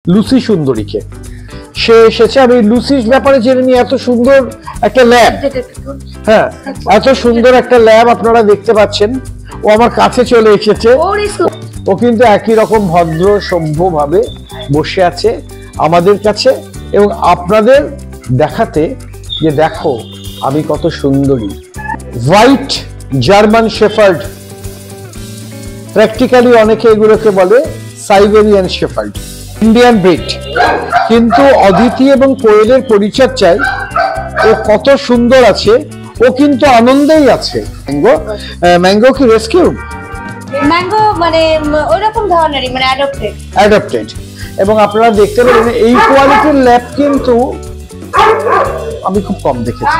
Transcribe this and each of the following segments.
Lucy সুন্দরীকে। সে এসেছে, আমি লুসির ব্যাপারে জেনে নিই। এত সুন্দর একটা ল্যাব, হ্যাঁ এত সুন্দর একটা ল্যাব আপনারা দেখতে পাচ্ছেন। ও আমার কাছে চলে এসেছে। ও কিন্তু একই রকম ভদ্র সভ্য ভাবে বসে আছে আমাদের কাছে এবং আপনাদের দেখাতে যে দেখো আমি কত সুন্দরী। হোয়াইট জার্মান শেফার্ড, প্র্যাকটিক্যালি অনেকে এগুলোকে বলে সাইবেরিয়ান শেফার্ড, ইন্ডিয়ান ব্রিড। কিন্তু অদিতি এবং কোয়েলের পরিচর্যায় ও কত সুন্দর আছে, ও কিন্তু আনন্দেই আছে। ম্যাঙ্গো, ম্যাঙ্গো কি রেস্কিউ? ম্যাঙ্গো মানে ওইরকম ধরনেরই, মানে অ্যাডপ্টেড। এবং আপনারা দেখতে পাবেন এই কোয়ালিটির ল্যাব কিন্তু আমি খুব কম দেখেছি।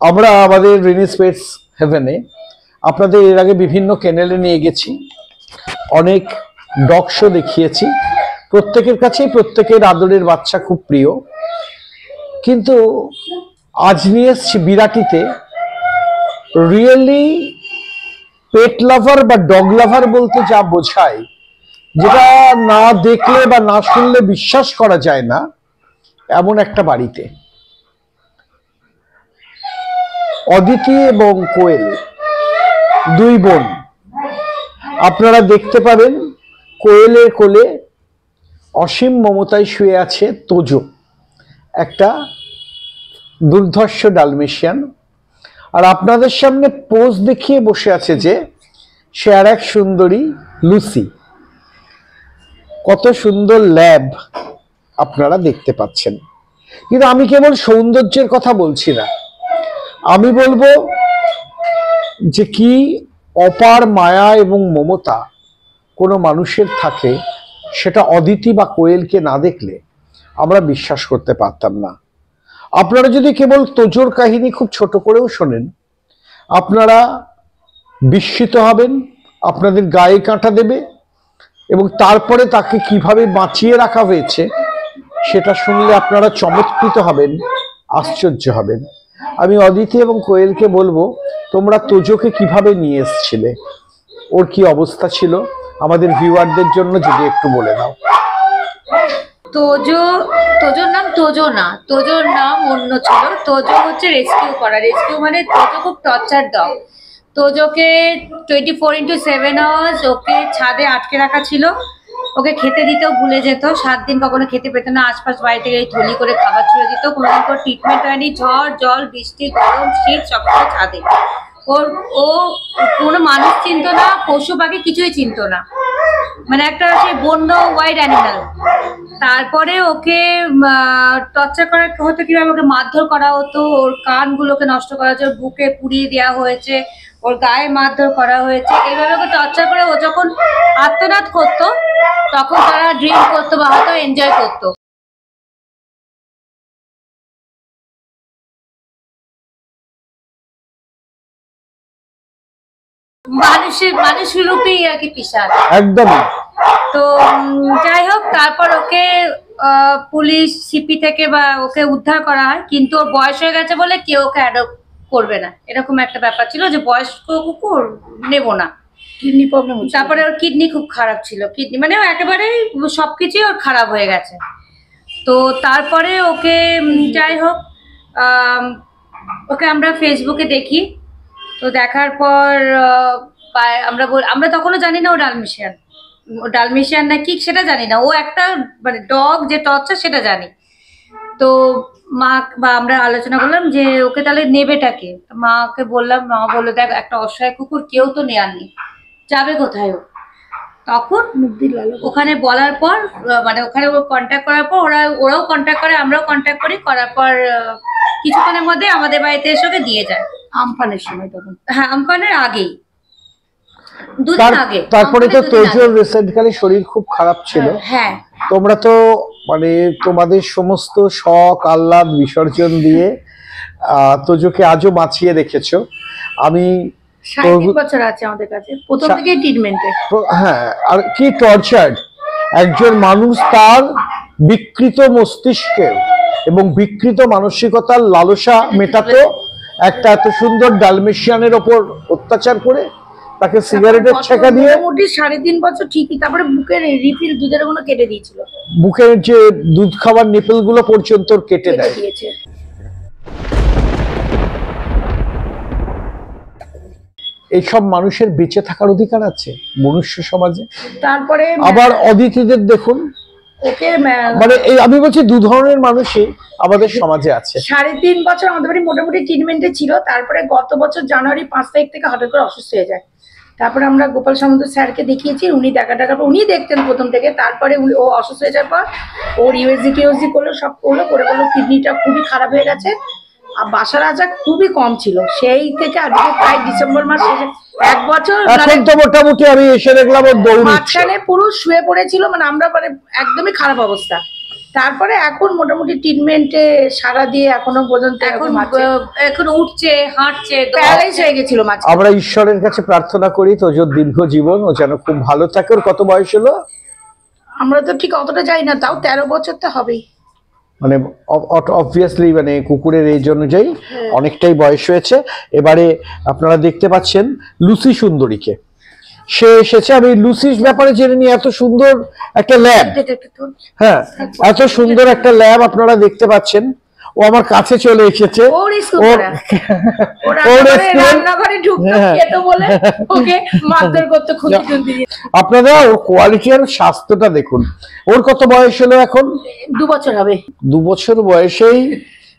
আমরা আমাদের রিনিস পেটস হেভেনে আপনাদের এর আগে বিভিন্ন কেনেলে নিয়ে গেছি, অনেক ডগ শো দেখিয়েছি। প্রত্যেকের কাছেই প্রত্যেকের আদরের বাচ্চা খুব প্রিয়। কিন্তু আজ নিয়ে এসছি বিরাটিতে রিয়েলি পেট লাভার বা ডগ লাভার বলতে যা বোঝায়, যেটা না দেখলে বা না শুনলে বিশ্বাস করা যায় না, এমন একটা বাড়িতে অদিতি এবং কোয়েল দুই বোন। আপনারা দেখতে পাবেন কোয়েলের কোলে অসীম মমতায় শুয়ে আছে তোজো, একটা দুর্ধর্ষ ডালমেশিয়ান। আর আপনাদের সামনে পোজ দেখিয়ে বসে আছে যে সে আর এক সুন্দরী লুসি। কত সুন্দর ল্যাব আপনারা দেখতে পাচ্ছেন। কিন্তু আমি কেবল সৌন্দর্যের কথা বলছি না, আমি বলবো যে কি অপার মায়া এবং মমতা কোনো মানুষের থাকে, সেটা অদিতি বা কোয়েলকে না দেখলে আমরা বিশ্বাস করতে পারতাম না। আপনারা যদি কেবল তোজোর কাহিনী খুব ছোট করেও শোনেন, আপনারা বিস্মিত হবেন, আপনাদের গায়ে কাঁটা দেবে। এবং তারপরে তাকে কিভাবে বাঁচিয়ে রাখা হয়েছে সেটা শুনলে আপনারা চমৎকৃত হবেন, আশ্চর্য হবেন। আমি অদিতি এবং কোয়েলকে বলবো, তোমরা তোজোকে কিভাবে নিয়ে এসেছিলে, ওর কি অবস্থা ছিল, আমাদের ভিউয়ারদের জন্য যদি একটু বলে দাও। তোজোর নাম তোজো না, তোজোর নাম অন্য ছিল। তোজো হচ্ছে রেস্কিউ করা। রেস্কিউ মানে তোজো খুব টর্চার ডগ। তোজোকে 24x7 আওয়ার্স ওকে ছাদে আটকে রাখা ছিল। ওকে খেতে দিতেও ভুলে যেত, 7 দিন কখনো খেতে পেত না। আশপাশ বাড়ি থেকে থলি করে খাবার ছুড়ে দিত। কোনোদিন কোনো ট্রিটমেন্ট হয়নি। ঝড় জল বৃষ্টি গরম শীত সবকিছু ছাদে। ও কোনো মানুষ চিনতো না, পশু পাখি কিছুই চিনতো না, মানে একটা সেই বন্য ওয়াইল্ড অ্যানিমাল। তারপরে ওকে টর্চার করা হতো কিভাবে, ওকে মারধর করা হতো, ওর কানগুলোকে নষ্ট করা হয়েছে, ওর বুকে পুড়িয়ে দেওয়া হয়েছে, ওর গায়ে মারধর করা হয়েছে। এইভাবে ওকে টর্চার করে ও যখন আত্মনাদ করতো তখন তারা ড্রিঙ্ক করতো বা হয়তো এনজয় করতো। মানুষ রূপেই আর কি পিশাচ একদম। তো যাই হোক, তারপর ওকে পুলিশ সিপি থেকে বা ওকে উদ্ধার করা হয়। কিন্তু ওর বয়স হয়ে গেছে বলে কেউ ওকে অ্যাডপ্ট করবে না, এরকম একটা ব্যাপার ছিল যে বয়স্ক কুকুর নেব না, কিডনি প্রবলেম। তারপরে ওর কিডনি খুব খারাপ ছিল, কিডনি মানে একেবারে সবকিছুই ওর খারাপ হয়ে গেছে। তো তারপরে ওকে যাই হোক ওকে আমরা ফেসবুকে দেখি। তো দেখার পর আমরা তখনও জানি না ও ডালমেশিয়ান না কি সেটা জানি না, ও একটা মানে ডগ যে টর্চার সেটা জানি। তো আমরা আলোচনা করলাম যে ওকে তাহলে নেবেটাকে। মাকে বললাম, মা বললো দেখ একটা অসহায় কুকুর কেউ তো নেয়ার নেই, যাবে কোথায় ও। তখন ওখানে বলার পর মানে ওখানে কন্ট্যাক্ট করার পর ওরাও কন্ট্যাক্ট করে, আমরাও কন্ট্যাক্ট করার পর কিছুক্ষণের মধ্যে আমাদের বাড়িতে এসে ওকে দিয়ে যায়। আমফানের সময় তখন, হ্যাঁ আমফানের আগেই, দুদিন আগে। তারপরে তো তোজোর রিসেন্টলি শরীর খুব খারাপ ছিল। হ্যাঁ, তোমরা তো মানে তোমাদের সমস্ত শখ আহ্লাদ বিসর্জন দিয়ে তোজোকে আজও বাঁচিয়ে রেখেছো। আমি 60 বছর আছে আমাদের কাছে, প্রথম থেকে ট্রিটমেন্টে। হ্যাঁ, আর কি টর্চার্ড একজন মানুষ, তার বিকৃত মস্তিষ্কে এবং বিকৃত মানসিকতার লালসা মেটাতো একটা এত সুন্দর ডালমেশিয়ানের ওপর অত্যাচার করে তাকে সিগারেটের ছেঁকা দিয়ে মোটামুটি 3.5 বছর ঠিকই, তারপরে বুকের রিফিল দুধের গুলো কেটে দিয়েছিল, বুকের যে দুধ খাওয়ার নিপেল গুলো পর্যন্ত কেটে দেয়। দিয়েছে। এইসব মানুষের বেঁচে থাকার অধিকার আছে মনুষ্য সমাজে? তারপরে আবার অদিতিদের দেখুন, ওকে মানে এই আমি বলছি দু ধরনের মানুষই আমাদের সমাজে আছে। 3.5 বছর আমাদের বাড়ি মোটামুটি ট্রিটমেন্টে ছিল, তারপরে গত বছর জানুয়ারি 5 তারিখ থেকে হঠাৎ করে অসুস্থ হয়ে যায়। তারপরে আমরা গোপাল সামন্ত স্যারকে দেখিয়েছি, উনি টাকা উনি দেখতেন প্রথম থেকে। তারপরে ও অসুস্থ হয়ে যাওয়ার পর ওর ইউএসজি করলো, সব করলো, করে বললো কিডনিটা খুবই খারাপ হয়ে গেছে, আর বাসার আজা খুবই কম ছিল। সেই থেকে আজকে প্রায় ডিসেম্বর মাস শেষে 1 বছর এখন তো মোটামুটি আমি এসে দেখলাম ওর দৌড় মাঝখানে পুরো শুয়ে পড়েছিল, মানে আমরা মানে একদমই খারাপ অবস্থা। তারপরে এখন মোটামুটি ট্রিটমেন্টে সারা দিয়ে এখনো পর্যন্ত এখন উঠছে, হাঁটছে, প্যারালাইজ হয়ে গেছিল মাঝে। আমরা ঈশ্বরের কাছে প্রার্থনা করি তোজোর দীর্ঘ জীবন, ও যেন খুব ভালো থাকে। ওর কত বয়স হলো? আমরা তো ঠিক অতটা জানি না, তাও 13 বছর তো হবেই। মানে অবভিয়াসলি মানে কুকুরের এই অনুযায়ী অনেকটাই বয়স হয়েছে। এবারে আপনারা দেখতে পাচ্ছেন লুসি সুন্দরীকে, সে এসেছে। আমি লুসির ব্যাপারে জেনে নিই, এত সুন্দর একটা ল্যাব, হ্যাঁ এত সুন্দর একটা ল্যাব আপনারা দেখতে পাচ্ছেন। ও আমার কাছে চলে এসেছে, আপনারা ওর কোয়ালিটি আর স্বাস্থ্যটা দেখুন। ওর কত বয়স হলো এখন? 2 বছর হবে। 2 বছর বয়সেই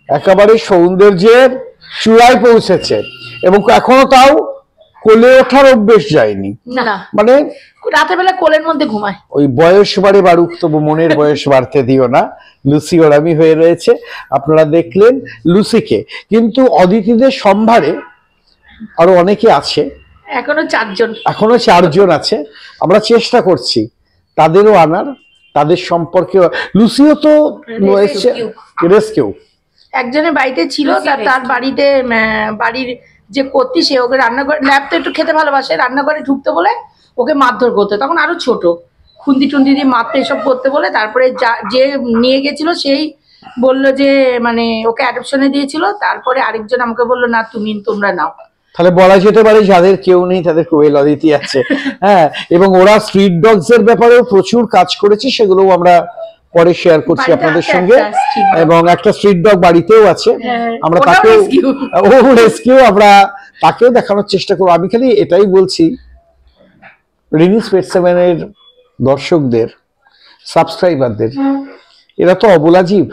একেবারে সৌন্দর্যের চূড়ায় পৌঁছেছে, এবং এখনো তাও কোলে ওঠার অভ্যেস যায়নি। না মানে রাতের বেলা কোলের মধ্যে ঘুমায়। ওই বয়স বাড়ে বাড়ুক, তবু মনের বয়স বাড়তে দিও না। লুসি ওরামি হয়ে রয়েছে। আপনারা দেখলেন লুসিকে, কিন্তু অদিতিদের সম্ভারে আরো অনেকে আছে, এখনো 4 জন আছে। আমরা চেষ্টা করছি তাদেরও আনার, তাদের সম্পর্কে। লুসিও তো রেস্কিউ একজনের বাড়িতে ছিল, তার বাড়িতে বাড়ির যে কর্তি, সে ওকে রান্নাঘর, ল্যাব তো একটু খেতে ভালোবাসে, রান্নাঘরে ঢুকতে বলে ওকে মারধর করতে, তখন আরো ছোট, খুন্দি টুন্দি দিয়ে মারতে এসব করতে বলে। তারপরে যে নিয়ে গেছিল সেই বললো যে মানে ওকে অ্যাডপশনে দিয়েছিল। তারপরে আরেকজন আমাকে বললো না তোমরা নাও। তাহলে বলা যেতে পারে যাদের কেউ নেই তাদের কোয়েল অদিতি আছে। হ্যাঁ, এবং ওরা স্ট্রিট ডগস এর ব্যাপারেও প্রচুর কাজ করেছে, সেগুলোও আমরা পরে শেয়ার করছি আপনাদের সঙ্গে। এবং একটা স্ট্রিট ডগ বাড়িতেও আছে, আমরা তাকেও রেস্কিউ, আমরা তাকেও দেখানোর চেষ্টা করবো। আমি খালি এটাই বলছি, রিনিস পেট 7 এর দর্শকদের, সাবস্ক্রাইবারদের, এরা তো অবলা জীব,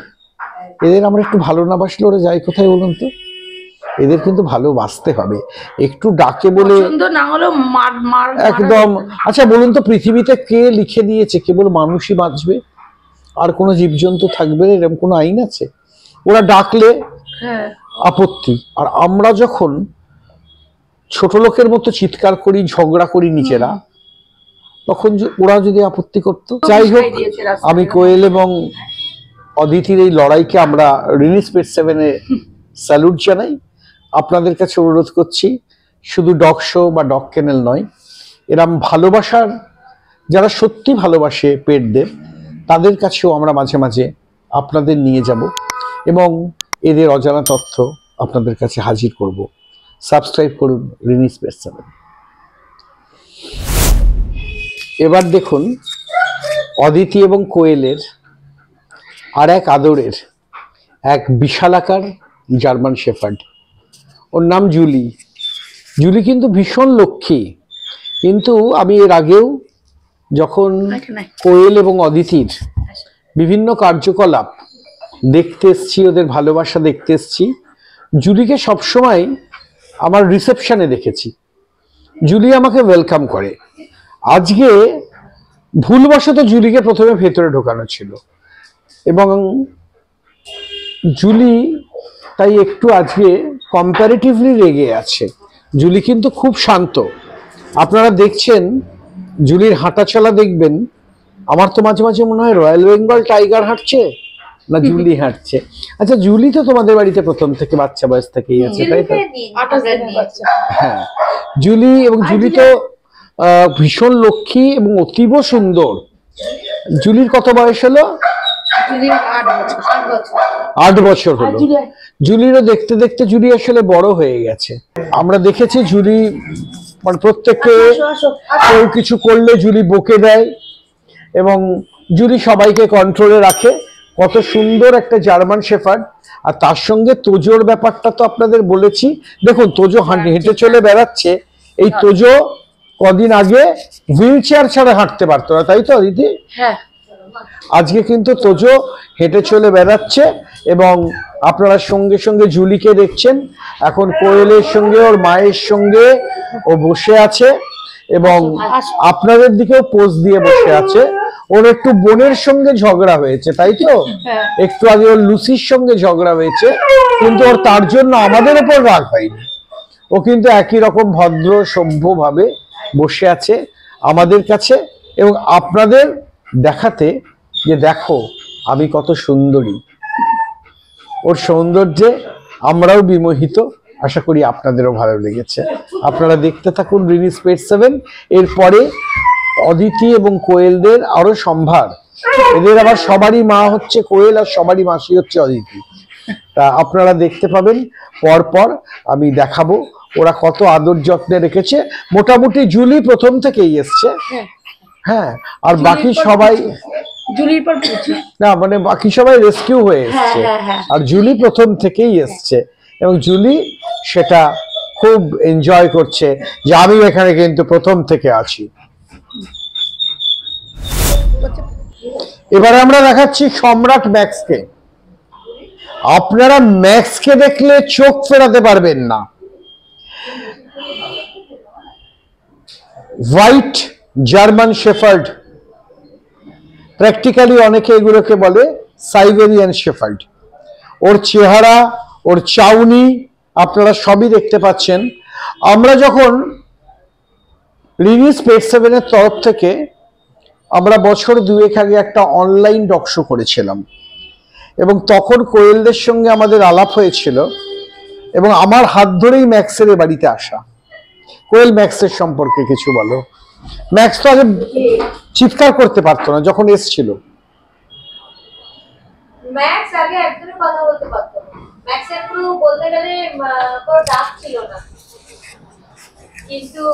এদের আমরা একটু ভালো না বাসলে ওরা যায় কোথায় বলুন তো? এদের কিন্তু ভালোবাসতে হবে, একটু ডাকে বলে না হলো একদম। আচ্ছা বলুন তো, পৃথিবীতে কে লিখে দিয়েছে কেবল মানুষই বাঁচবে, আর কোনো জীবজন্তু থাকবে না, এরকম কোনো আইন আছে? ওরা ডাকলে আপত্তি, আর আমরা যখন ছোট লোকের মতো চিৎকার করি, ঝগড়া করি নিজেরা, তখন ওরা যদি আপত্তি করতো। যাই হোক, আমি কোয়েল এবং অদিতির এই লড়াইকে আমরা রিনিস পেট 7 এ স্যালুট জানাই। আপনাদের কাছে অনুরোধ করছি, শুধু ডগ শো বা ডগ কেনেল নয়, এরম ভালোবাসার, যারা সত্যি ভালোবাসে পেটদের, তাদের কাছেও আমরা মাঝে মাঝে আপনাদের নিয়ে যাব এবং এদের অজানা তথ্য আপনাদের কাছে হাজির করব। সাবস্ক্রাইব করুন রিনিস পেট 7। এবার দেখুন অদিতি এবং কোয়েলের আর এক আদরের এক বিশালাকার জার্মান শেফার্ড, ওর নাম জুলি। জুলি কিন্তু ভীষণ লক্ষ্মী, কিন্তু আমি এর আগেও যখন কোয়েল এবং অদিতির বিভিন্ন কার্যকলাপ দেখতে এসছি, ওদের ভালোবাসা দেখতে এসছি, জুলিকে সবসময় আমার রিসেপশনে দেখেছি। জুলি আমাকে ওয়েলকাম করে। আজকে ভুলবশত জুলিকে প্রথমে ভেতরে ঢোকানো ছিল, এবং জুলি তাই একটু আজকে কম্পারেটিভলি রেগে আছে। জুলি কিন্তু খুব শান্ত, আপনারা দেখছেন জুলির হাঁটা চলা দেখবেন, আমার তো মাঝে মাঝে মনে হয় রয়্যাল বেঙ্গল টাইগার হাঁটছে না জুলি হাঁটছে। আচ্ছা, জুলি তো তোমাদের বাড়িতে প্রথম থেকে বাচ্চা বয়স থেকেই আছে, তাই তো? হ্যাঁ, জুলি, এবং জুলি তো ভীষণ লক্ষ্মী এবং অতীব সুন্দর। জুলির কত বয়স হলো? 8 বছর হলো। জুলিরও দেখতে দেখতে জুলি আসলে বড় হয়ে গেছে। আমরা দেখেছি জুলি মানে প্রত্যেককে কেউ কিছু করলে জুলি বকে দেয় এবং জুলি সবাইকে কন্ট্রোলে রাখে। কত সুন্দর একটা জার্মান শেফার্ড। আর তার সঙ্গে তোজোর ব্যাপারটা তো আপনাদের বলেছি। দেখুন তোজো হেঁটে চলে বেড়াচ্ছে। এই তোজো কদিন আগে হুইল চেয়ার ছাড়া হাঁটতে পারতো না, তাই তো দিদি? হ্যাঁ। আজকে কিন্তু তোজো হেঁটে চলে বেড়াচ্ছে এবং আপনারা সঙ্গে সঙ্গে জুলিকে দেখছেন। এখন কোয়েলের সঙ্গে ওর মায়ের সঙ্গে ও বসে আছে এবং আপনাদের দিকেও পোজ দিয়ে বসে আছে। ওর একটু বোনের সঙ্গে ঝগড়া হয়েছে, তাই তো? একটু আগে ওর লুসির সঙ্গে ঝগড়া হয়েছে, কিন্তু ওর তার জন্য আমাদের উপর রাগ হয়নি। ও কিন্তু একই রকম ভদ্র সভ্য ভাবে বসে আছে আমাদের কাছে এবং আপনাদের দেখাতে যে দেখো আমি কত সুন্দরী। ওর সৌন্দর্যে আমরাও বিমোহিত। আশা করি আপনাদেরও ভালো লেগেছে। আপনারা দেখতে থাকুন রিনিস পেট 7। এরপরে অদিতি এবং কোয়েলদের আরো সম্ভার। এদের আবার সবারই মা হচ্ছে কোয়েল আর সবারই মাসি হচ্ছে অদিতি। তা আপনারা দেখতে পাবেন পরপর। আমি দেখাবো ওরা কত আদর যত্নে রেখেছে। মোটামুটি জুলি প্রথম থেকেই এসছে। হ্যাঁ, আর বাকি সবাই জুলির পর না মানে বাকি সবাই রেস্কিউ হয়ে এসছে, আর জুলি প্রথম থেকেই এসছে এবং জুলি সেটা খুব এনজয় করছে যে আমি এখানে কিন্তু প্রথম থেকে আছি। এবারে আমরা দেখাচ্ছি সম্রাট ম্যাক্সকে। আপনারা ম্যাক্সকে দেখলে চোখ ফেরাতে পারবেন না। হোয়াইট জার্মান শেফার্ড, প্র্যাকটিক্যালি অনেকে এগুলোকে বলে সাইবেরিয়ান শেফার্ড। ওর চেহারা, ওর চাউনি আপনারা সবই দেখতে পাচ্ছেন। আমরা যখন রিনিস পেট 7 এর তরফ থেকে আমরা বছর 2 আগে একটা অনলাইন ডগ শো করেছিলাম এবং তখন কোয়েলদের সঙ্গে আমাদের আলাপ হয়েছিল এবং আমার হাত ধরেই ম্যাক্সের বাড়িতে আসা। কোয়েল ম্যাক্সের সম্পর্কে কিছু বলো। ম্যাক্স তো আগে চিৎকার করতে পারতো না যখন এসেছিল। ম্যাক্স আগে একদমই কথা বলতে পারতো না। ম্যাক্সের পুরো বলতে গেলে কোনো ডাক ছিল না, কিন্তু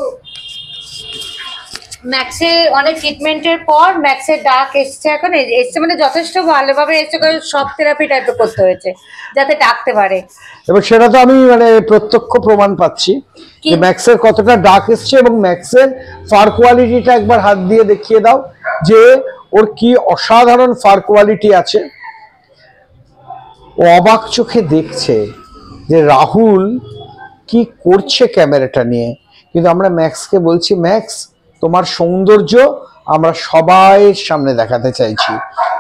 ম্যাক্সের অনেক ট্রিটমেন্টের পর ম্যাক্সের ডাক এসছে। এখন এসছে মানে যথেষ্ট ভালোভাবে এসছে, কারণ সব থেরাপি টাইপের করতে হয়েছে যাতে ডাকতে পারে। এবং সেটা তো আমি মানে প্রত্যক্ষ প্রমাণ পাচ্ছি যে ম্যাক্সের কতটা ডাক এসছে। এবং ম্যাক্সের ফার কোয়ালিটিটা একবার হাত দিয়ে দেখিয়ে দাও যে ওর কি অসাধারণ ফার কোয়ালিটি আছে। ও অবাক চোখে দেখছে যে রাহুল কি করছে ক্যামেরাটা নিয়ে। কিন্তু আমরা ম্যাক্সকে বলছি, ম্যাক্স তোমার সৌন্দর্য আমরা সবাইয়ের সামনে দেখাতে চাইছি।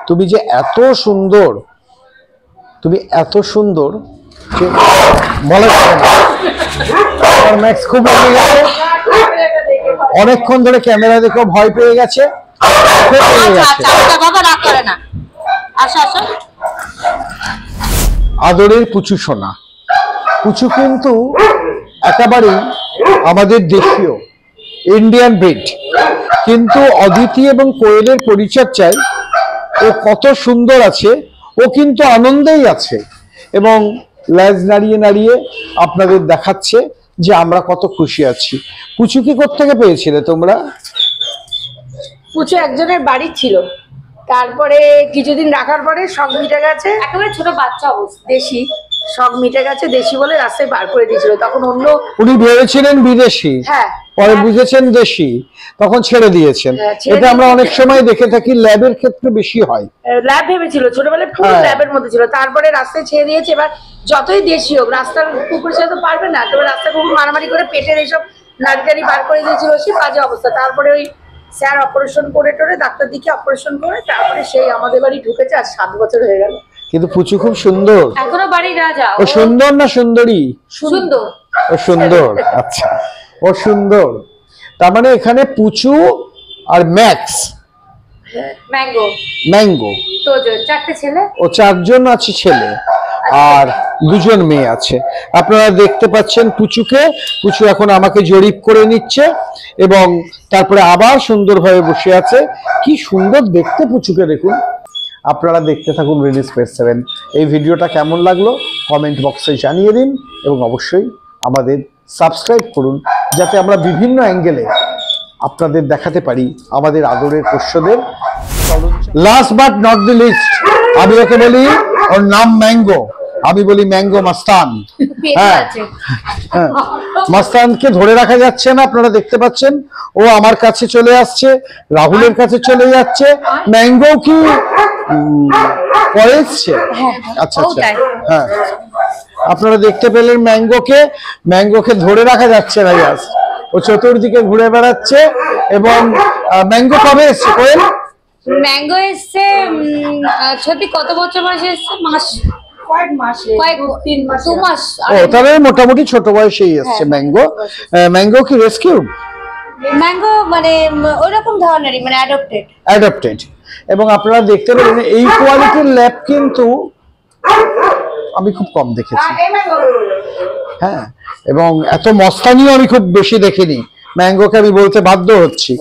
তুমি যে এত সুন্দর, তুমি এত সুন্দর যে বলা যাবে না। ম্যাক্স খুব রেগে গেছে, অনেকক্ষণ ধরে ক্যামেরা দেখে ভয় পেয়ে গেছে। আদরের পুচু সোনা। পুচু কিন্তু একেবারেই আমাদের দেশীয় ইন্ডিয়ান ব্রিড, কিন্তু অদিতি এবং কোয়েলের পরিচর্যায় ও কত সুন্দর আছে। ও কিন্তু আনন্দেই আছে এবং লেজ নাড়িয়ে নাড়িয়ে আপনাদের দেখাচ্ছে যে আমরা কত খুশি আছি। পুচুকে কোত্থেকে পেয়েছিলে তোমরা? পুচু একজনের বাড়ি ছিল, তারপরে কিছুদিন রাখার পরে শখ মিটে গেছে। একেবারে ছোট বাচ্চা অবস্থা, দেশি শখ মিটে গেছে, দেশি বলে রাস্তায় বার করে দিয়েছিল। তখন অন্য উনি ভেবেছিলেন বিদেশি, হ্যাঁ পরে বুঝেছেন দেশি, তখন ছেড়ে দিয়েছেন। এটা আমরা অনেক সময় দেখে থাকি, ল্যাবের ক্ষেত্রে বেশি হয়। ল্যাব ভেবেছিল, ছোটবেলায় পুরো ল্যাবের মধ্যে ছিল, তারপরে রাস্তায় ছেড়ে দিয়েছে। এবার যতই দেশি হোক রাস্তার কুকুরের সাথে তো পারবে না, তবে রাস্তার কুকুর মারামারি করে পেটের এইসব নাড়ি বার করে দিয়েছিল, সে বাজে অবস্থা। তারপরে ওই স্যার অপারেশন করে টোরে ডাক্তার দিকে অপারেশন করে তারপরে সেই আমাদের বাড়ি ঢুকেছে। আর 7 বছর হয়ে গেল। কিন্তু পুচু খুব সুন্দর। এখনো বাড়ি রাজা। ও সুন্দর না সুন্দরী? সুন্দর। ও সুন্দর, আচ্ছা ও সুন্দর। তার মানে এখানে পুচু আর ম্যাক্স, ম্যাঙ্গো, ম্যাঙ্গো, তোজো, 4টে ছেলে। ও 4 জন আছে ছেলে আর 2 জন মেয়ে আছে। আপনারা দেখতে পাচ্ছেন পুচুকে। পুচু এখন আমাকে জরিপ করে নিচ্ছে এবং তারপরে আবার সুন্দরভাবে বসে আছে। কি সুন্দর দেখতে পুচুকে দেখুন। আপনারা দেখতে থাকুন রেনিস পেট 7। এই ভিডিওটা কেমন লাগলো কমেন্ট বক্সে জানিয়ে দিন এবং অবশ্যই আমাদের সাবস্ক্রাইব করুন, যাতে আমরা বিভিন্ন অ্যাঙ্গেলে আপনাদের দেখাতে পারি আমাদের আদরের পোষ্যদের। Last but not the least, আমি ওকে বলি, ওর নাম ম্যাঙ্গো, আমি বলি ম্যাঙ্গো মাস্তান। হ্যাঁ, মাস্তানকে ধরে রাখা যাচ্ছে না, আপনারা দেখতে পাচ্ছেন ও আমার কাছে চলে আসছে, রাহুলের কাছে চলে যাচ্ছে। ম্যাঙ্গো কি পরে এসছে? আচ্ছা আচ্ছা, হ্যাঁ আপনারা দেখতে পেলেন ম্যাঙ্গোকে ধরে রাখা যাচ্ছে না, জাস্ট ও চতুর্দিকে ঘুরে বেড়াচ্ছে। এবং ম্যাঙ্গো কবে এসছে কোয়েল? ম্যাঙ্গো এসছে সত্যি কত বছর বয়সে এসছে? কয়েক 2 মাস। ও তাহলে মোটামুটি ছোট বয়সেই এসছে ম্যাঙ্গো। ম্যাঙ্গো কি রেস্কিউ? ম্যাঙ্গো মানে ওরকম ধরনেরই, মানে অ্যাডপ্টেড। এবং আপনারা দেখতে পেলেন এই কোয়ালিটির ল্যাব কিন্তু আমি খুব কম দেখেছি। হ্যাঁ, এবং এত মস্তানিও আমি খুব বেশি দেখিনি। ম্যাঙ্গোকে আমি বলতে বাধ্য হচ্ছি,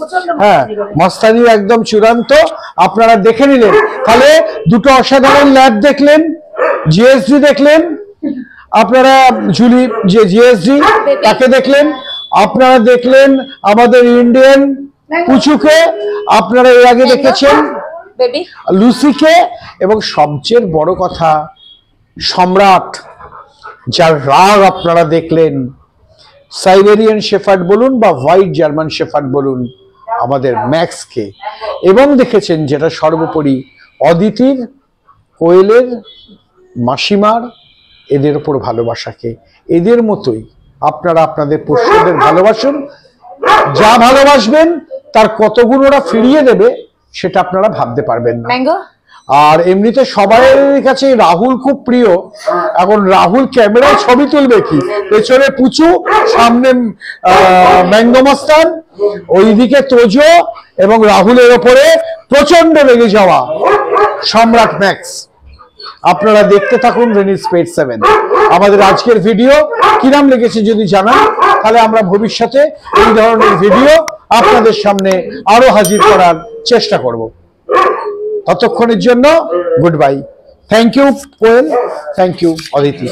হ্যাঁ মস্তানি একদম চূড়ান্ত। আপনারা দেখে নিলেন, তাহলে দুটো অসাধারণ ল্যাব দেখলেন, জিএসডি দেখলেন, আপনারা জুলি যে জিএসডি তাকে দেখলেন, আপনারা দেখলেন আমাদের ইন্ডিয়ান পুচুকে, আপনারা এর আগে দেখেছেন লুসিকে, এবং সবচেয়ে বড় কথা সম্রাট, যার রাগ আপনারা দেখলেন, সাইবেরিয়ান শেফার্ড বলুন বা হোয়াইট জার্মান শেফার্ড বলুন, আমাদের ম্যাক্সকে। এবং দেখেছেন যেটা সর্বোপরি অদিতির, কোয়েলের, মাসিমার, এদের ওপর ভালোবাসাকে। এদের মতোই আপনারা আপনাদের পোষ্যদের ভালোবাসুন, যা ভালোবাসবেন তার কত গুণ ওরা ফিরিয়ে দেবে সেটা আপনারা ভাবতে পারবেন না। আর এমনিতে সবার কাছে রাহুল খুব প্রিয়। এখন রাহুল ক্যামেরায় ছবি তুলবে কি, পেছনে পুচু, সামনে ম্যাঙ্গো মাস্তান, ওইদিকে তোজো, এবং রাহুলের ওপরে প্রচন্ড রেগে যাওয়া সম্রাট ম্যাক্স। আপনারা দেখতে থাকুন রেনিস পেট 7। আমাদের আজকের ভিডিও কিরাম লেগেছে যদি জানান, তাহলে আমরা ভবিষ্যতে এই ধরনের ভিডিও আপনাদের সামনে আরো হাজির করার চেষ্টা করব। ততক্ষণের জন্য good bye. Thank you Koel, thank you Aditi.